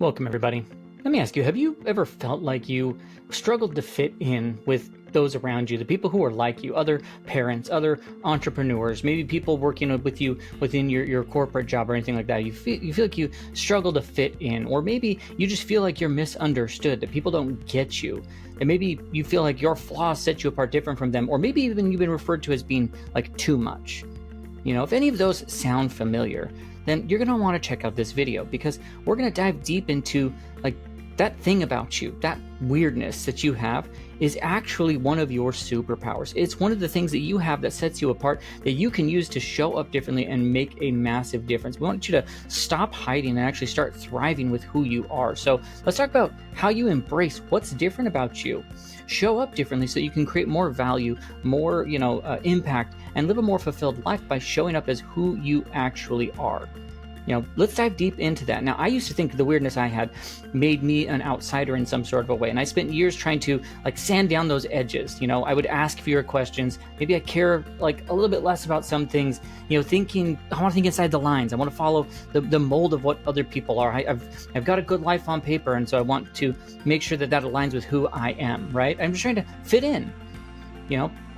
Welcome, everybody. Let me ask you, have you ever felt like you struggled to fit in with those around you, the people who are like you, other parents, other entrepreneurs, maybe people working with you within your corporate job or anything like that? You feel like you struggle to fit in, or maybe you just feel like you're misunderstood, that people don't get you, and maybe you feel like your flaws set you apart different from them, or maybe even you've been referred to as being like too much. If any of those sound familiar, then you're going to want to check out this video, because we're going to dive deep into like that thing about you, that weirdness that you have is actually one of your superpowers. It's one of the things that you have that sets you apart, that you can use to show up differently and make a massive difference. We want you to stop hiding and actually start thriving with who you are. So let's talk about how you embrace what's different about you, show up differently so you can create more value, more impact, and live a more fulfilled life by showing up as who you actually are. Let's dive deep into that. Now, I used to think the weirdness I had made me an outsider in some sort of a way. And I spent years trying to sand down those edges. I would ask fewer questions. Maybe I care a little bit less about some things, thinking, I want to think inside the lines. I want to follow the mold of what other people are. I've got a good life on paper. And so I want to make sure that aligns with who I am, right? I'm just trying to fit in.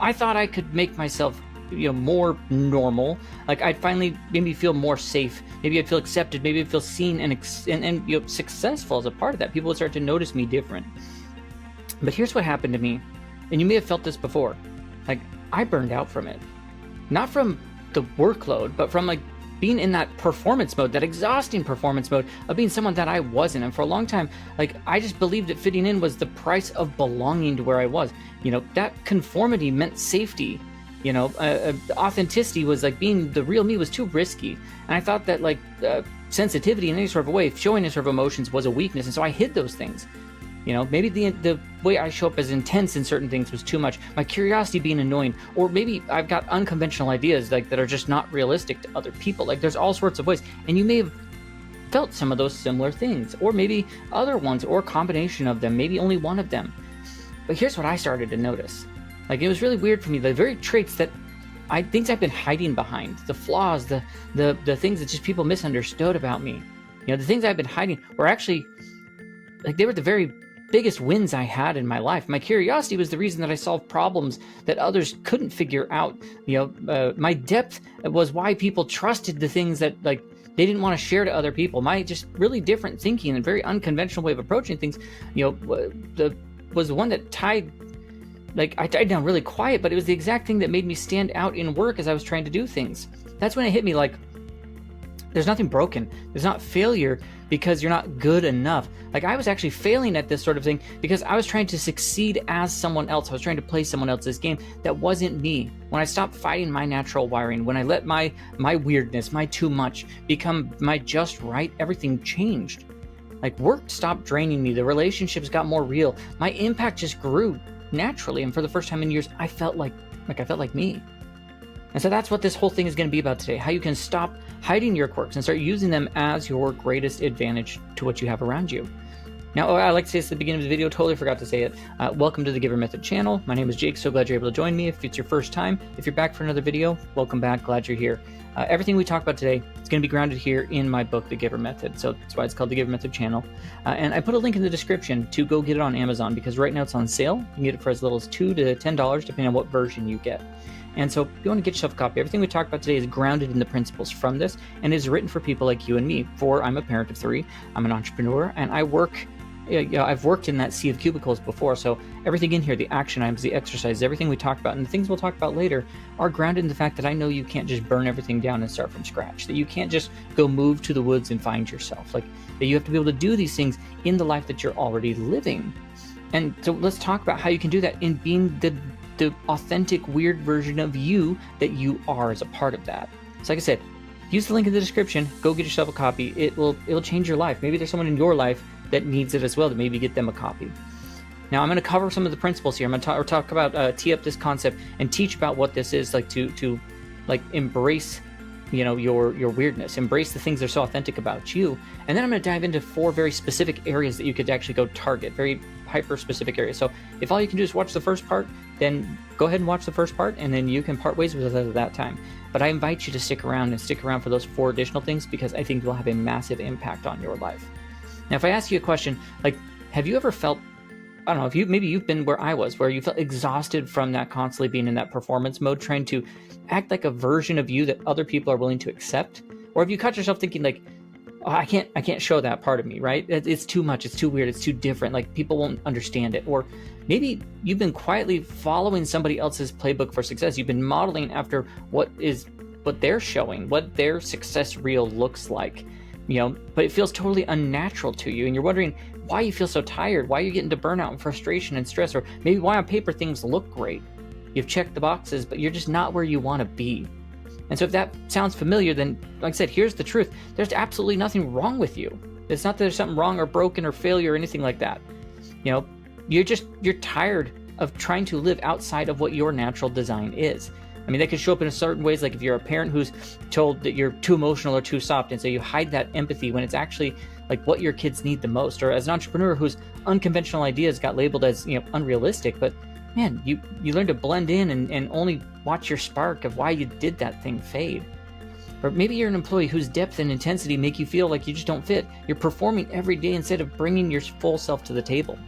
I thought I could make myself more normal. I'd finally maybe feel more safe. Maybe I'd feel accepted. Maybe I'd feel seen and successful as a part of that. People would start to notice me different. But here's what happened to me, and you may have felt this before. I burned out from it, not from the workload, but from being in that performance mode, that exhausting performance mode of being someone that I wasn't. And for a long time, I just believed that fitting in was the price of belonging to where I was. That conformity meant safety. Authenticity was being the real me was too risky. And I thought that sensitivity in any sort of a way, showing any sort of emotions was a weakness. And so I hid those things. Maybe the way I show up as intense in certain things was too much. My curiosity being annoying, or maybe I've got unconventional ideas that are just not realistic to other people. There's all sorts of ways. And you may have felt some of those similar things, or maybe other ones, or a combination of them, maybe only one of them. But here's what I started to notice. It was really weird for me. The very traits that things I've been hiding behind, the flaws, the things that just people misunderstood about me, the things I've been hiding were actually, they were the very biggest wins I had in my life. My curiosity was the reason that I solved problems that others couldn't figure out. My depth was why people trusted the things that they didn't want to share to other people. My just really different thinking and very unconventional way of approaching things, was the one that tied. I died down really quiet, but it was the exact thing that made me stand out in work as I was trying to do things. That's when it hit me there's nothing broken. There's not failure because you're not good enough. I was actually failing at this sort of thing because I was trying to succeed as someone else. I was trying to play someone else's game. That wasn't me. When I stopped fighting my natural wiring, when I let my weirdness, my too much, become my just right, everything changed. Work stopped draining me. The relationships got more real. My impact just grew naturally, and for the first time in years, I felt like me. And so that's what this whole thing is going to be about today, how you can stop hiding your quirks and start using them as your greatest advantage to what you have around you. Now, I like to say this at the beginning of the video, totally forgot to say it. Welcome to the Giver Method channel. My name is Jake, so glad you're able to join me. If it's your first time, if you're back for another video, welcome back, glad you're here. Everything we talk about today is going to be grounded here in my book, The Giver Method. So that's why it's called The Giver Method channel. And I put a link in the description to go get it on Amazon, because right now it's on sale. You can get it for as little as $2 to $10, depending on what version you get. And so if you want to get yourself a copy, everything we talk about today is grounded in the principles from this, and is written for people like you and me. I'm a parent of 3, I'm an entrepreneur, and I've worked in that sea of cubicles before, so everything in here, the action items, the exercises, everything we talk about, and the things we'll talk about later are grounded in the fact that I know you can't just burn everything down and start from scratch, that you can't just go move to the woods and find yourself, that you have to be able to do these things in the life that you're already living. And so let's talk about how you can do that in being the authentic, weird version of you that you are as a part of that. So like I said, use the link in the description, go get yourself a copy. It'll change your life. Maybe there's someone in your life that needs it as well, to maybe get them a copy. Now, I'm going to cover some of the principles here. I'm going to talk about, tee up this concept and teach about what this is, to embrace, your weirdness, embrace the things that are so authentic about you. And then I'm going to dive into 4 very specific areas that you could actually go target, very hyper-specific areas. So if all you can do is watch the first part, then go ahead and watch the first part, and then you can part ways with us at that time. But I invite you to stick around for those 4 additional things, because I think they'll have a massive impact on your life. Now, if I ask you a question, like, have you ever felt, I don't know, if maybe you've been where I was, where you felt exhausted from that constantly being in that performance mode, trying to act like a version of you that other people are willing to accept? Or have you caught yourself thinking like, oh, I can't show that part of me, right? It's too much, it's too weird, it's too different, like people won't understand it. Or maybe you've been quietly following somebody else's playbook for success. You've been modeling after what they're showing, what their success reel looks like, but it feels totally unnatural to you. And you're wondering why you feel so tired, why you get into burnout and frustration and stress, or maybe why on paper things look great. You've checked the boxes, but you're just not where you want to be. And so if that sounds familiar, then like I said, here's the truth. There's absolutely nothing wrong with you. It's not that there's something wrong or broken or failure or anything like that. You're tired of trying to live outside of what your natural design is. I mean, that could show up in certain ways, like if you're a parent who's told that you're too emotional or too soft, and so you hide that empathy when it's actually like what your kids need the most. Or as an entrepreneur whose unconventional ideas got labeled as unrealistic, but man, you learn to blend in and only watch your spark of why you did that thing fade. Or maybe you're an employee whose depth and intensity make you feel like you just don't fit. You're performing every day instead of bringing your full self to the table.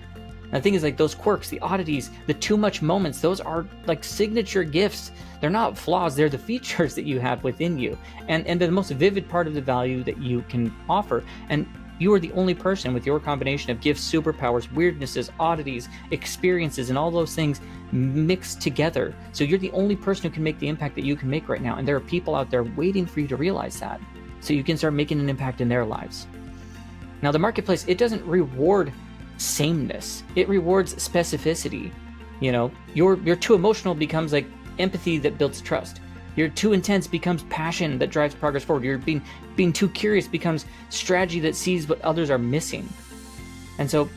And the thing is, like, those quirks, the oddities, the too much moments, those are like signature gifts. They're not flaws, they're the features that you have within you. And they're the most vivid part of the value that you can offer. And you are the only person with your combination of gifts, superpowers, weirdnesses, oddities, experiences, and all those things mixed together. So you're the only person who can make the impact that you can make right now. And there are people out there waiting for you to realize that, so you can start making an impact in their lives. Now, the marketplace, it doesn't reward sameness. It rewards specificity. You're too emotional becomes like empathy that builds trust. You're too intense becomes passion that drives progress forward. You're being too curious becomes strategy that sees what others are missing. And so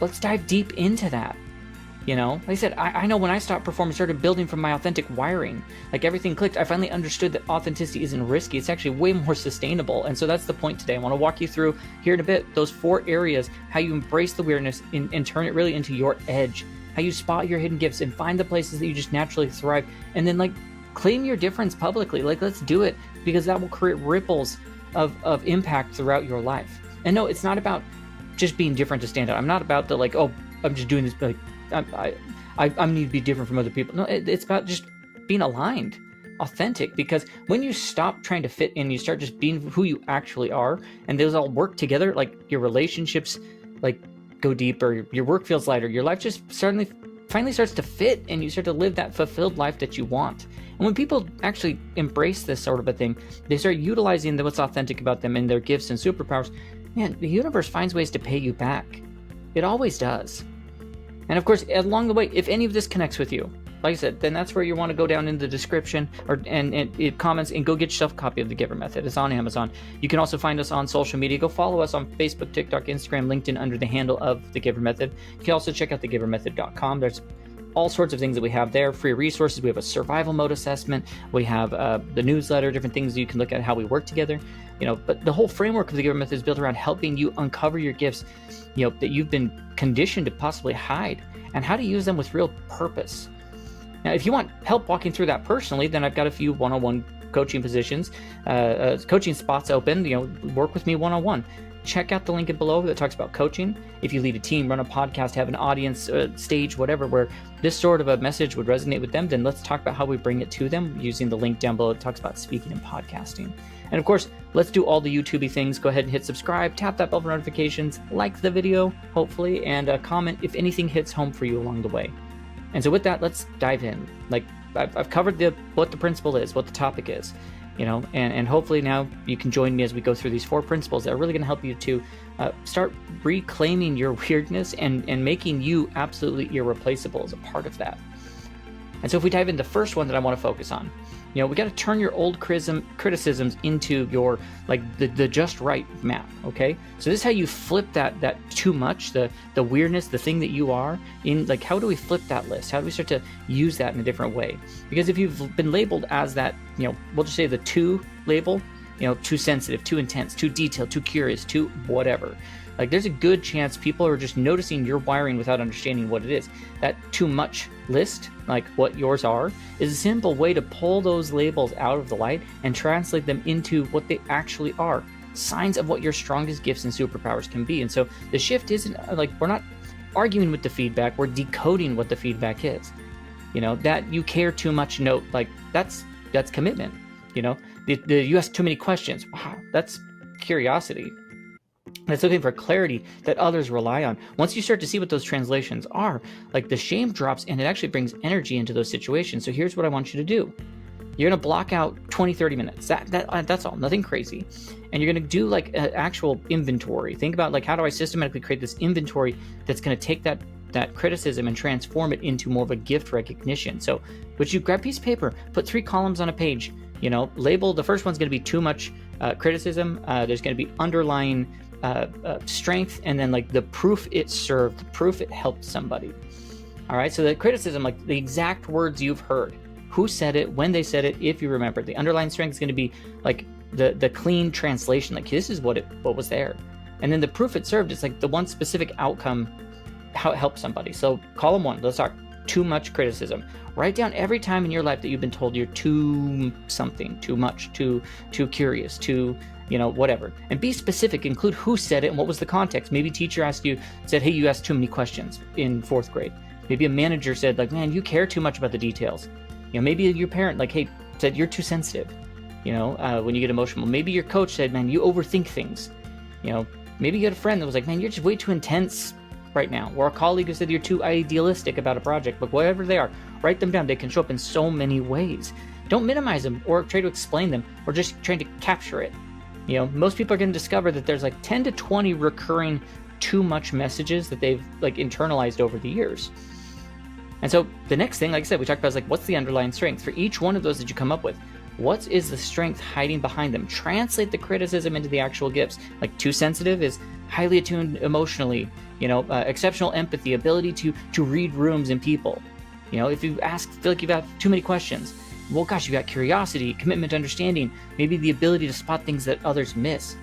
let's dive deep into that. Like I said, I know when I stopped performing, started building from my authentic wiring, like everything clicked. I finally understood that authenticity isn't risky. It's actually way more sustainable. And so that's the point today. I want to walk you through here in a bit, those 4 areas, how you embrace the weirdness and turn it really into your edge, how you spot your hidden gifts and find the places that you just naturally thrive. And then claim your difference publicly. Let's do it, because that will create ripples of impact throughout your life. And no, it's not about just being different to stand out. I'm not about the I'm just doing this, I need to be different from other people. No, it's about just being aligned, authentic, because when you stop trying to fit in, you start just being who you actually are, and those all work together, like your relationships go deeper, your work feels lighter, your life just finally starts to fit, and you start to live that fulfilled life that you want. And when people actually embrace this sort of a thing, they start utilizing what's authentic about them and their gifts and superpowers, man, the universe finds ways to pay you back. It always does. And of course, along the way, if any of this connects with you, like I said, then that's where you want to go down in the description and comments and go get yourself a copy of the GIVER Method. It's on Amazon. You can also find us on social media. Go follow us on Facebook, TikTok, Instagram, LinkedIn under the handle of the GIVER Method. You can also check out thegivermethod.com. There's all sorts of things that we have there, free resources. We have a survival mode assessment. We have the newsletter, different things you can look at how we work together. But the whole framework of the GIVER Method is built around helping you uncover your gifts, that you've been conditioned to possibly hide, and how to use them with real purpose. Now, if you want help walking through that personally, then I've got a few one-on-one coaching positions, coaching spots open. Work with me one-on-one. Check out the link below that talks about coaching. If you lead a team, run a podcast, have an audience, stage, whatever, where this sort of a message would resonate with them, then let's talk about how we bring it to them using the link down below. It talks about speaking and podcasting. And of course, let's do all the YouTubey things. Go ahead and hit subscribe, tap that bell for notifications, like the video, hopefully, and comment if anything hits home for you along the way. And so with that, let's dive in. I've covered what the principle is, what the topic is, and hopefully now you can join me as we go through these 4 principles that are really going to help you to start reclaiming your weirdness and making you absolutely irreplaceable as a part of that. And so if we dive into the first one that I want to focus on, we got to turn your old criticisms into your the just right map. Okay, so this is how you flip that too much, the weirdness, the thing that you are in. How do we flip that list? How do we start to use that in a different way? Because if you've been labeled as that, we'll just say the too label, too sensitive, too intense, too detailed, too curious, too whatever. There's a good chance people are just noticing your wiring without understanding what it is. That too much list, what yours are, is a simple way to pull those labels out of the light and translate them into what they actually are. signs of what your strongest gifts and superpowers can be. And so the shift isn't like, we're not arguing with the feedback, we're decoding what the feedback is. That you care too much note, like that's commitment. You ask too many questions. Wow, that's curiosity. That's looking for clarity that others rely on. Once you start to see what those translations are, like the shame drops and it actually brings energy into those situations. So here's what I want you to do. You're going to block out 20-30 minutes. That's all, nothing crazy. And you're going to do like an actual inventory. Think about like, how do I systematically create this inventory that's going to take that criticism and transform it into more of a gift recognition. So, but you grab a piece of paper, put 3 columns on a page, label. The first one's going to be too much criticism. There's going to be underlying strength, and then like the proof it served, the proof it helped somebody. All right. So the criticism, like the exact words you've heard, who said it, when they said it, if you remember. The underlying strength is going to be like the clean translation, like this is what was there. And then the proof it served is like the one specific outcome, how it helped somebody. So column 1, let's talk too much criticism. Write down every time in your life that you've been told you're too something, too much, too curious, too, whatever. And be specific, include who said it and what was the context. Maybe a teacher said, hey, you asked too many questions in 4th grade. Maybe a manager said like, man, you care too much about the details. Maybe your parent like, hey, said you're too sensitive, when you get emotional. Maybe your coach said, man, you overthink things. Maybe you had a friend that was like, man, you're just way too intense right now. Or a colleague who said you're too idealistic about a project. But whatever they are, write them down. They can show up in so many ways. Don't minimize them or try to explain them or just trying to capture it. Most people are going to discover that there's like 10 to 20 recurring too much messages that they've like internalized over the years. And so the next thing, like I said, we talked about is like, what's the underlying strength? For each one of those that you come up with, what is the strength hiding behind them? Translate the criticism into the actual gifts. Like too sensitive is highly attuned emotionally, exceptional empathy, ability to read rooms and people. If you feel like you've got too many questions, well, gosh, you've got curiosity, commitment to understanding, maybe the ability to spot things that others miss.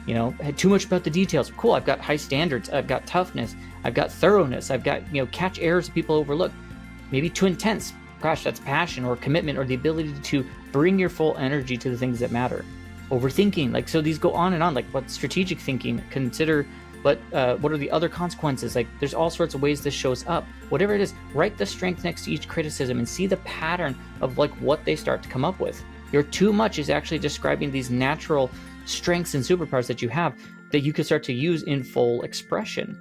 Had too much about the details. Cool, I've got high standards, I've got toughness, I've got thoroughness, I've got, catch errors that people overlook. Maybe too intense. Gosh, that's passion or commitment or the ability to bring your full energy to the things that matter. Overthinking, like, so these go on and on, like what strategic thinking, consider what are the other consequences? Like there's all sorts of ways this shows up. Whatever it is, write the strength next to each criticism and see the pattern of like what they start to come up with. Your too much is actually describing these natural strengths and superpowers that you have that you can start to use in full expression.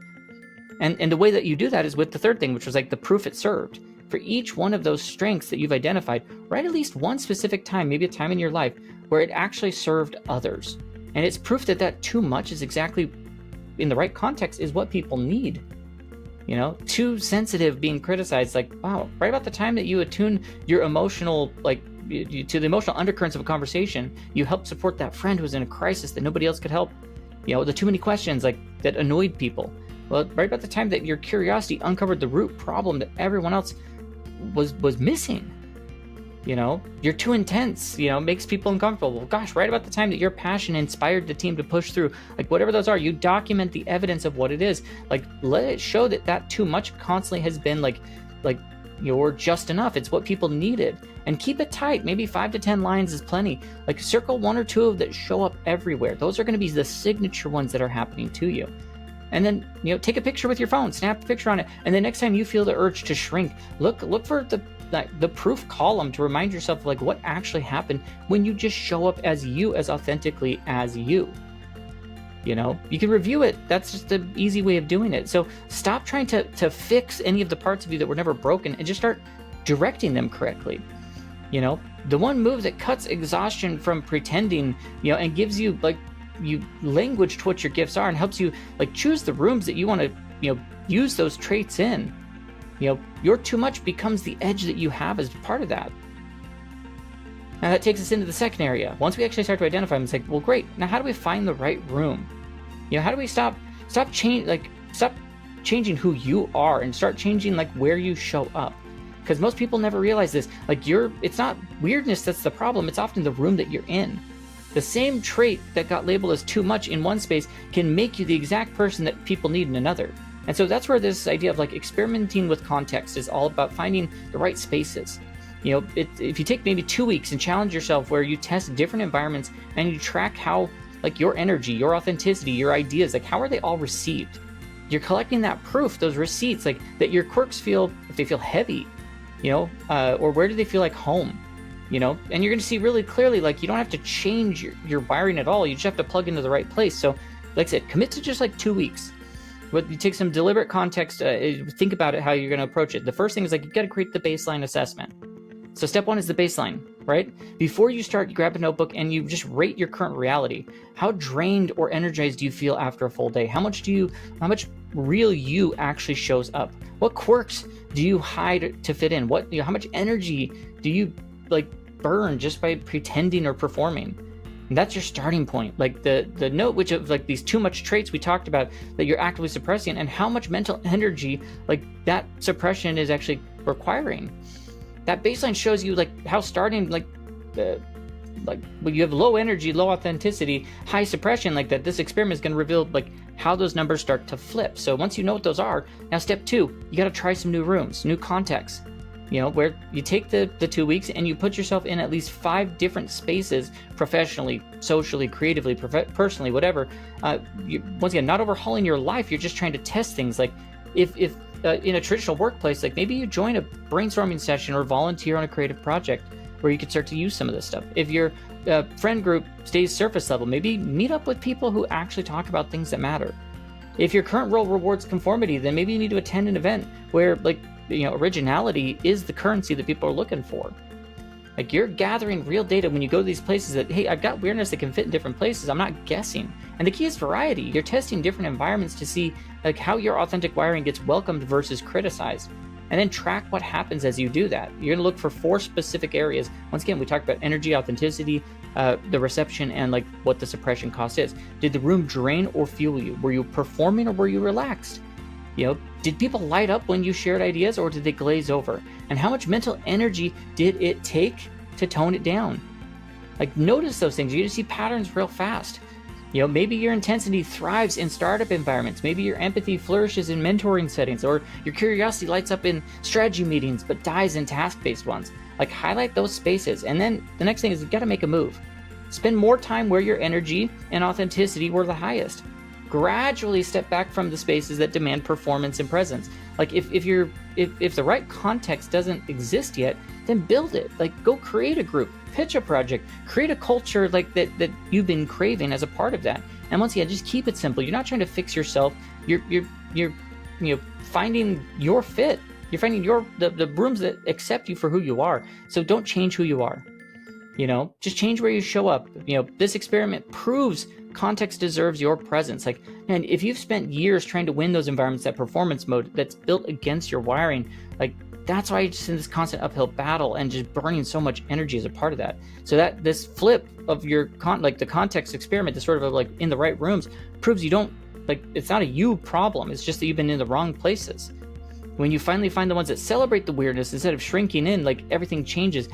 And the way that you do that is with the third thing, which was like the proof it served. For each one of those strengths that you've identified, write at least one specific time, maybe a time in your life, where it actually served others. And it's proof that too much is exactly, in the right context, is what people need. Too sensitive being criticized, like, wow, right about the time that you attune your emotional, like, to the emotional undercurrents of a conversation, you helped support that friend who was in a crisis that nobody else could help. The too many questions, like, that annoyed people. Well, right about the time that your curiosity uncovered the root problem that everyone else was missing. You're too intense, makes people uncomfortable. Well, gosh, right about the time that your passion inspired the team to push through, like whatever those are, you document the evidence of what it is. Like, let it show that too much constantly has been like you're just enough. It's what people needed. And keep it tight. Maybe 5 to 10 lines is plenty. Like circle 1 or 2 that show up everywhere. Those are going to be the signature ones that are happening to you. And then, take a picture with your phone, snap a picture on it. And the next time you feel the urge to shrink, look for the proof column to remind yourself of like what actually happened when you just show up as you, as authentically as you. You can review it. That's just the easy way of doing it. So stop trying to fix any of the parts of you that were never broken and just start directing them correctly. The one move that cuts exhaustion from pretending, and gives you like, you language to what your gifts are and helps you like choose the rooms that you want to use those traits in. Your too much becomes the edge that you have as part of that. Now that takes us into the second area. Once we actually start to identify them, it's like, well, great, now how do we find the right room? How do we stop changing who you are and start changing like where you show up? Because most people never realize this. Like it's not weirdness that's the problem, it's often the room that you're in. The same trait that got labeled as too much in one space can make you the exact person that people need in another. And so that's where this idea of like experimenting with context is all about finding the right spaces. If you take maybe 2 weeks and challenge yourself where you test different environments and you track how like your energy, your authenticity, your ideas, like how are they all received? You're collecting that proof, those receipts, like that your quirks feel, if they feel heavy, or where do they feel like home, and you're going to see really clearly, like you don't have to change your wiring at all. You just have to plug into the right place. So like I said, commit to just like 2 weeks. But you take some deliberate context, think about it, how you're going to approach it. The first thing is like, you got to create the baseline assessment. So step one is the baseline, right? Before you start, you grab a notebook and you just rate your current reality. How drained or energized do you feel after a full day? How much real you actually shows up? What quirks do you hide to fit in? How much energy do you like burn just by pretending or performing? And that's your starting point. Like the note, which of like these too much traits we talked about that you're actively suppressing, and how much mental energy like that suppression is actually requiring. That baseline shows you like how starting when you have low energy, low authenticity, high suppression, like that, this experiment is going to reveal like how those numbers start to flip. So once you know what those are, now step two, you got to try some new rooms, new contexts, where you take the 2 weeks and you put yourself in at least 5 different spaces, professionally, socially, creatively, personally, whatever. Once again, not overhauling your life. You're just trying to test things. Like if in a traditional workplace, like maybe you join a brainstorming session or volunteer on a creative project where you could start to use some of this stuff. If your friend group stays surface level, maybe meet up with people who actually talk about things that matter. If your current role rewards conformity, then maybe you need to attend an event where originality is the currency that people are looking for. Like you're gathering real data when you go to these places that, hey, I've got weirdness that can fit in different places. I'm not guessing. And the key is variety. You're testing different environments to see like how your authentic wiring gets welcomed versus criticized. And then track what happens as you do that. You're gonna look for 4 specific areas. Once again, we talked about energy, authenticity, the reception, and like what the suppression cost is. Did the room drain or fuel you? Were you performing or were you relaxed? Did people light up when you shared ideas, or did they glaze over? And how much mental energy did it take to tone it down? Like notice those things. You're gonna see patterns real fast. Maybe your intensity thrives in startup environments. Maybe your empathy flourishes in mentoring settings, or your curiosity lights up in strategy meetings but dies in task-based ones. Like highlight those spaces. And then the next thing is you gotta make a move. Spend more time where your energy and authenticity were the highest. Gradually step back from the spaces that demand performance and presence. Like if the right context doesn't exist yet, then build it. Like go create a group, pitch a project, create a culture like that you've been craving as a part of that. And once again, just keep it simple. You're not trying to fix yourself. You're finding your fit. You're finding the rooms that accept you for who you are. So don't change who you are. Just change where you show up. This experiment proves context deserves your presence. Like, man, if you've spent years trying to win those environments, that performance mode that's built against your wiring, like that's why you're just in this constant uphill battle and just burning so much energy as a part of that. So that this flip of your the context experiment, this sort of like in the right rooms, proves you don't it's not a you problem. It's just that you've been in the wrong places. When you finally find the ones that celebrate the weirdness instead of shrinking in, like everything changes.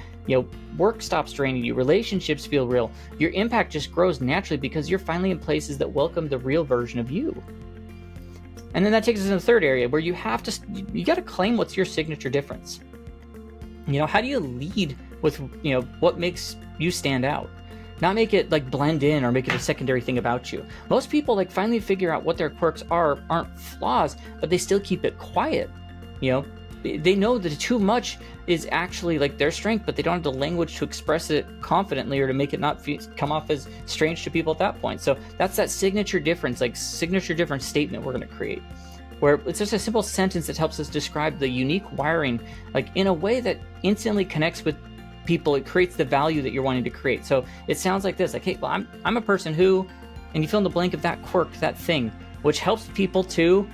Work stops draining you, relationships feel real. Your impact just grows naturally because you're finally in places that welcome the real version of you. And then that takes us to the third area where you got to claim what's your signature difference. How do you lead with, what makes you stand out? Not make it like blend in or make it a secondary thing about you. Most people finally figure out what their quirks aren't flaws, but they still keep it quiet. They know that too much is actually their strength, but they don't have the language to express it confidently or to make it not come off as strange to people at that point. So that's that signature difference, signature difference statement we're going to create, where it's just a simple sentence that helps us describe the unique wiring, in a way that instantly connects with people. It creates the value that you're wanting to create. So it sounds like this, hey, well, I'm a person who, and you fill in the blank of that quirk, that thing, which helps people to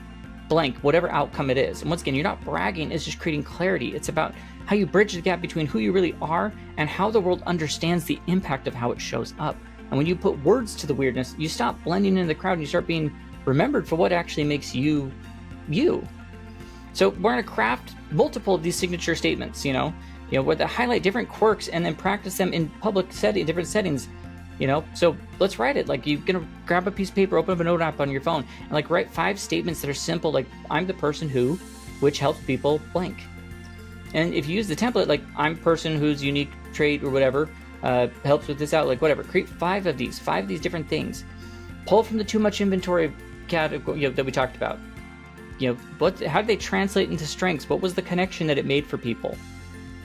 blank, whatever outcome it is. And once again, you're not bragging, it's just creating clarity. It's about how you bridge the gap between who you really are and how the world understands the impact of how it shows up. And when you put words to the weirdness, you stop blending in the crowd and you start being remembered for what actually makes you, you. So we're going to craft multiple of these signature statements, where they highlight different quirks and then practice them in different settings. So let's write it. You're gonna grab a piece of paper, open up a note app on your phone, and write 5 statements that are simple, I'm the person who, which helps people blank. And if you use the template, I'm person whose unique trait or whatever, helps with this out, like whatever. Create 5 of these different things. Pull from the too much inventory category that we talked about. How did they translate into strengths? What was the connection that it made for people?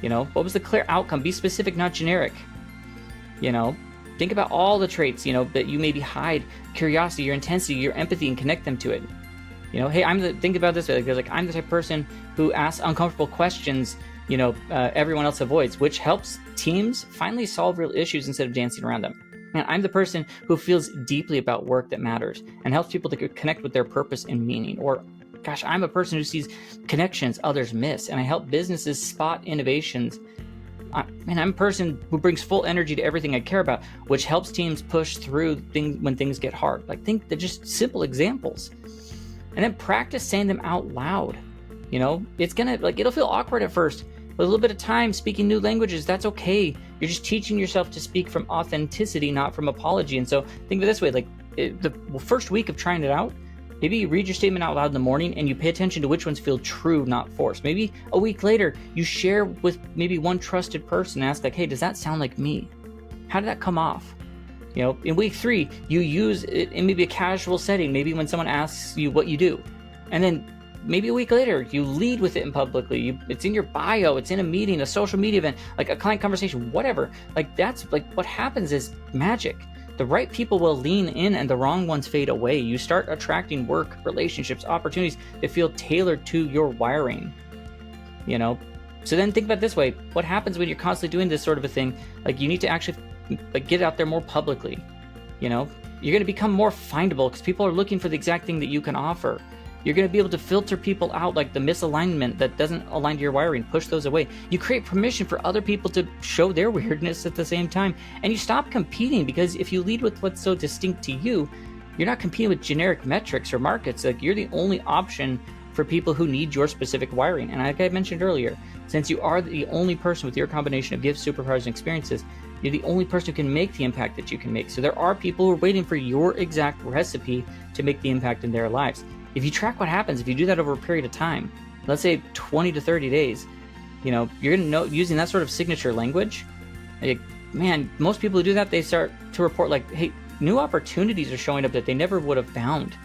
What was the clear outcome? Be specific, not generic. Think about all the traits, that you maybe hide: curiosity, your intensity, your empathy, and connect them to it. Hey, think about this way, like I'm the type of person who asks uncomfortable questions, everyone else avoids, which helps teams finally solve real issues instead of dancing around them. And I'm the person who feels deeply about work that matters and helps people to connect with their purpose and meaning. Or, gosh, I'm a person who sees connections others miss, and I help businesses spot innovations. I'm a person who brings full energy to everything I care about, which helps teams push through things when things get hard. Like, think they're just simple examples. And then practice saying them out loud. It'll feel awkward at first. With a little bit of time speaking new languages, that's okay. You're just teaching yourself to speak from authenticity, not from apology. And so think of it this way, the first week of trying it out, maybe you read your statement out loud in the morning and you pay attention to which ones feel true, not forced. Maybe a week later, you share with maybe one trusted person and ask, like, hey, does that sound like me? How did that come off? In week 3, you use it in maybe a casual setting, maybe when someone asks you what you do. And then maybe a week later, you lead with it in publicly. It's in your bio, it's in a meeting, a social media event, like a client conversation, whatever. That's what happens is magic. The right people will lean in and the wrong ones fade away. You start attracting work, relationships, opportunities that feel tailored to your wiring. So then think about it this way. What happens when you're constantly doing this sort of a thing? You need to actually get out there more publicly. You're going to become more findable because people are looking for the exact thing that you can offer. You're going to be able to filter people out, like the misalignment that doesn't align to your wiring, push those away. You create permission for other people to show their weirdness at the same time. And you stop competing, because if you lead with what's so distinct to you, you're not competing with generic metrics or markets. You're the only option for people who need your specific wiring. And like I mentioned earlier, since you are the only person with your combination of gifts, superpowers, and experiences, you're the only person who can make the impact that you can make. So there are people who are waiting for your exact recipe to make the impact in their lives. If you track what happens, if you do that over a period of time, let's say 20 to 30 days, you're going to know, using that sort of signature language, most people who do that, they start to report hey, new opportunities are showing up that they never would have found.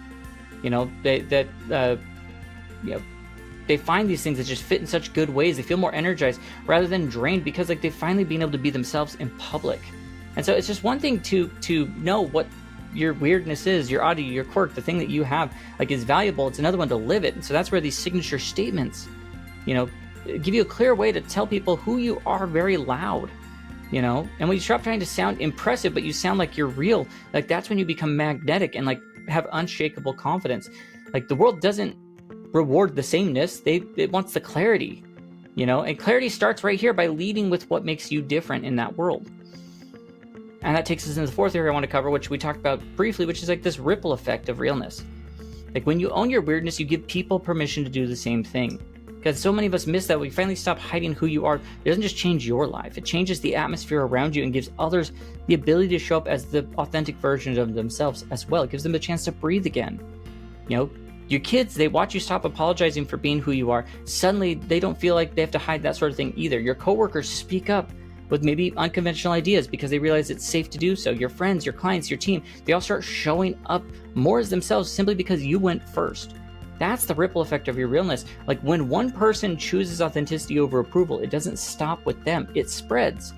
They find these things that just fit in such good ways. They feel more energized rather than drained, because they've finally been able to be themselves in public. And so it's just one thing to know what your weirdness is, your oddity, your quirk, the thing that you have is valuable. It's another one to live it. And so that's where these signature statements, give you a clear way to tell people who you are very loud, and when you stop trying to sound impressive, but you sound like you're real, that's when you become magnetic and have unshakable confidence. The world doesn't reward the sameness. It wants the clarity, and clarity starts right here by leading with what makes you different in that world. And that takes us into the 4th area I want to cover, which we talked about briefly, which is this ripple effect of realness. When you own your weirdness, you give people permission to do the same thing. Because so many of us miss that. We finally stop hiding who you are. It doesn't just change your life. It changes the atmosphere around you and gives others the ability to show up as the authentic version of themselves as well. It gives them a chance to breathe again. Your kids, they watch you stop apologizing for being who you are. Suddenly, they don't feel like they have to hide that sort of thing either. Your coworkers speak up with maybe unconventional ideas because they realize it's safe to do so. Your friends, your clients, your team, they all start showing up more as themselves simply because you went first. That's the ripple effect of your realness. When one person chooses authenticity over approval, it doesn't stop with them. It spreads.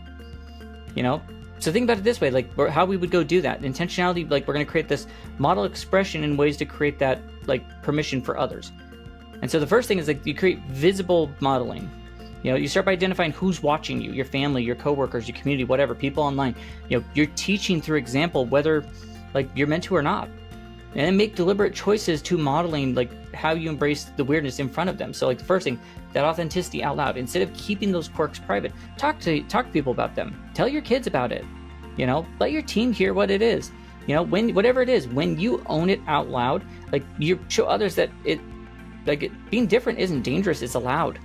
So think about it this way, how we would go do that. Intentionality, we're going to create this model expression in ways to create that permission for others. And so the first thing is you create visible modeling. You start by identifying who's watching you, your family, your coworkers, your community, whatever, people online. You're teaching through example, whether you're meant to or not. And then make deliberate choices to modeling how you embrace the weirdness in front of them. So the first thing, that authenticity out loud. Instead of keeping those quirks private, talk to people about them. Tell your kids about it. Let your team hear what it is. Whatever it is, when you own it out loud, you show others that being different isn't dangerous, it's allowed.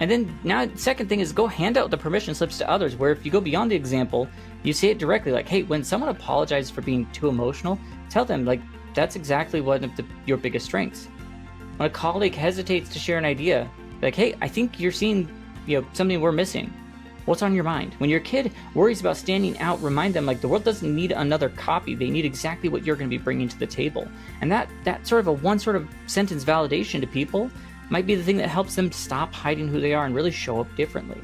And then now, second thing is go hand out the permission slips to others, where if you go beyond the example, you say it directly, hey, when someone apologizes for being too emotional, tell them, that's exactly one of your biggest strengths. When a colleague hesitates to share an idea, hey, I think you're seeing, something we're missing. What's on your mind? When your kid worries about standing out, remind them like the world doesn't need another copy. They need exactly what you're going to be bringing to the table. And that sort of a one sort of sentence validation to people might be the thing that helps them stop hiding who they are and really show up differently.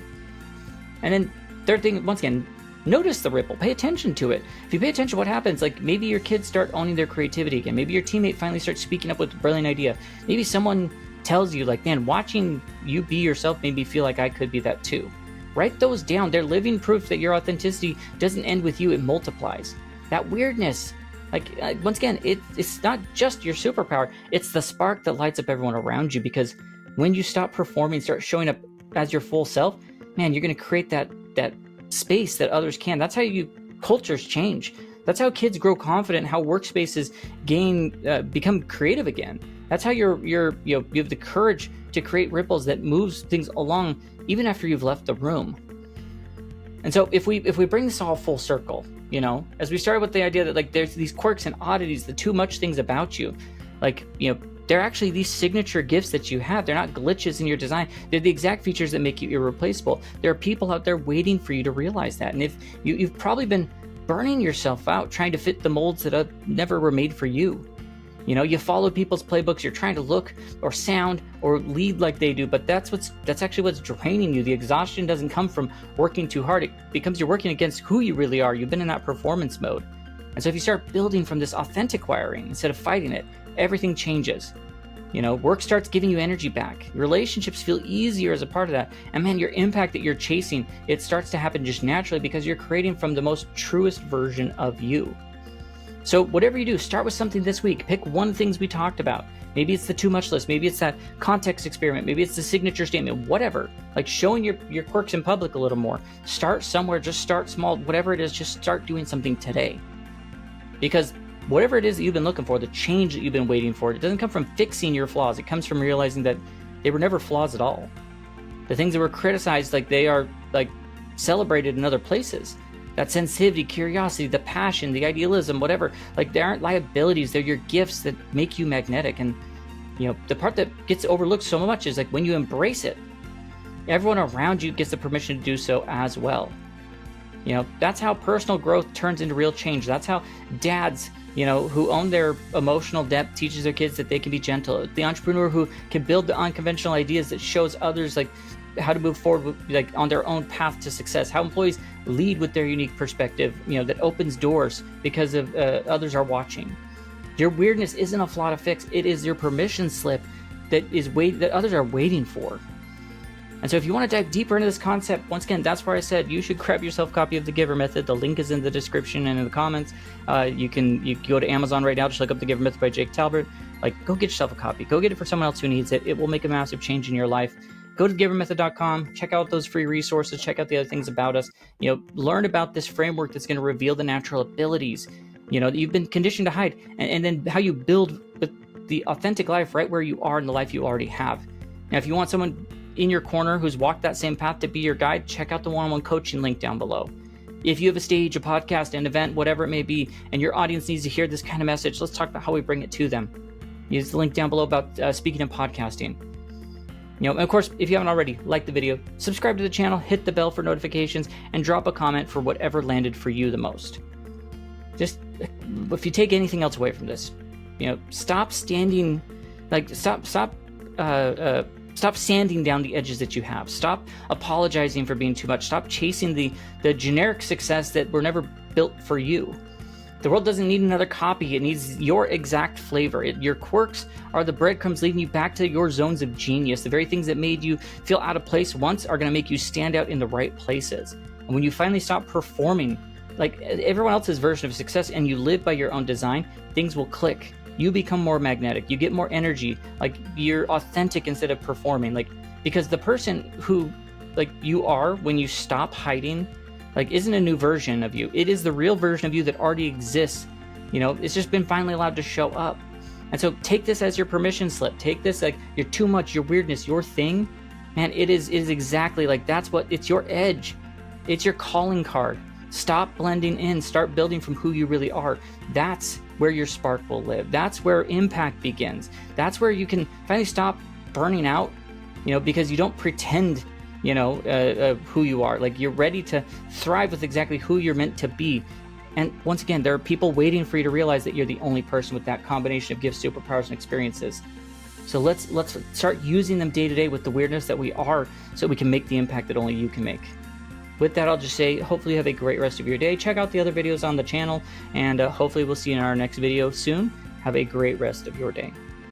And then third thing, once again, notice the ripple. Pay attention to it. If you pay attention to what happens, like maybe your kids start owning their creativity again. Maybe your teammate finally starts speaking up with a brilliant idea. Maybe someone tells you like, man, watching you be yourself made me feel like I could be that too. Write those down. They're living proof that your authenticity doesn't end with you. It multiplies. That weirdness, like once again, it's not just your superpower. It's the spark that lights up everyone around you, because when you stop performing, start showing up as your full self, man, you're going to create that space that others can. That's how cultures change. That's how kids grow confident, how workspaces become creative again. That's how you have the courage to create ripples that moves things along even after you've left the room. And so if we bring this all full circle, as we started with the idea that like there's these quirks and oddities, the too much things about you, like, they're actually these signature gifts that you have. They're not glitches in your design. They're the exact features that make you irreplaceable. There are people out there waiting for you to realize that. And if you've probably been burning yourself out trying to fit the molds that never were made for you. You follow people's playbooks. You're trying to look or sound or lead like they do, but that's actually what's draining you. The exhaustion doesn't come from working too hard. It becomes you're working against who you really are. You've been in that performance mode. And so if you start building from this authentic wiring instead of fighting it, everything changes. Work starts giving you energy back. Relationships feel easier as a part of that. And man, your impact that you're chasing, it starts to happen just naturally because you're creating from the most truest version of you. So whatever you do, start with something this week. Pick one of the things we talked about. Maybe it's the too much list. Maybe it's that context experiment. Maybe it's the signature statement, whatever. Like showing your quirks in public a little more. Start somewhere, just start small. Whatever it is, just start doing something today. Because whatever it is that you've been looking for, the change that you've been waiting for, it doesn't come from fixing your flaws. It comes from realizing that they were never flaws at all. The things that were criticized, like they are like celebrated in other places. That sensitivity, curiosity, the passion, the idealism, whatever, like they aren't liabilities. They're your gifts that make you magnetic. And the part that gets overlooked so much is like when you embrace it, everyone around you gets the permission to do so as well. That's how personal growth turns into real change. That's how dads, who own their emotional depth teaches their kids that they can be gentle. The entrepreneur who can build the unconventional ideas that shows others like how to move forward like on their own path to success. How employees lead with their unique perspective, that opens doors because of others are watching. Your weirdness isn't a flaw to fix. It is your permission slip that others are waiting for. And so if you want to dive deeper into this concept, once again, that's where I said you should grab yourself a copy of the GIVER Method. The link is in the description and in the comments. You can go to Amazon right now, just look up the GIVER Method by Jake Talbert. Like, go get yourself a copy. Go get it for someone else who needs it. It will make a massive change in your life. Go to givermethod.com, check out those free resources, check out the other things about us. Learn about this framework that's going to reveal the natural abilities, that you've been conditioned to hide, and then how you build the authentic life right where you are in the life you already have. Now, if you want someone in your corner who's walked that same path to be your guide, check out the one-on-one coaching link down below. If you have a stage, a podcast, an event, whatever it may be, and your audience needs to hear this kind of message, let's talk about how we bring it to them. Use the link down below about speaking and podcasting. And of course, if you haven't already, like the video, subscribe to the channel, hit the bell for notifications, and drop a comment for whatever landed for you the most. Just, if you take anything else away from this, stop standing, stop sanding down the edges that you have. Stop apologizing for being too much. Stop chasing the generic success that were never built for you. The world doesn't need another copy. It needs your exact flavor. Your quirks are the breadcrumbs leading you back to your zones of genius. The very things that made you feel out of place once are going to make you stand out in the right places. And when you finally stop performing like everyone else's version of success and you live by your own design, things will click. You become more magnetic. You get more energy. Like, you're authentic instead of performing. Because the person who you are when you stop hiding isn't a new version of you. It is the real version of you that already exists. It's just been finally allowed to show up. And so take this as your permission slip. Take this your too much, your weirdness, your thing. Man, it is exactly it's your edge. It's your calling card. Stop blending in. Start building from who you really are. That's where your spark will live. That's where impact begins. That's where you can finally stop burning out, because you don't pretend who you are. Like, you're ready to thrive with exactly who you're meant to be. And once again, there are people waiting for you to realize that you're the only person with that combination of gifts, superpowers, and experiences. So let's start using them day to day with the weirdness that we are, so we can make the impact that only you can make. With that, I'll just say, hopefully you have a great rest of your day. Check out the other videos on the channel, and hopefully we'll see you in our next video soon. Have a great rest of your day.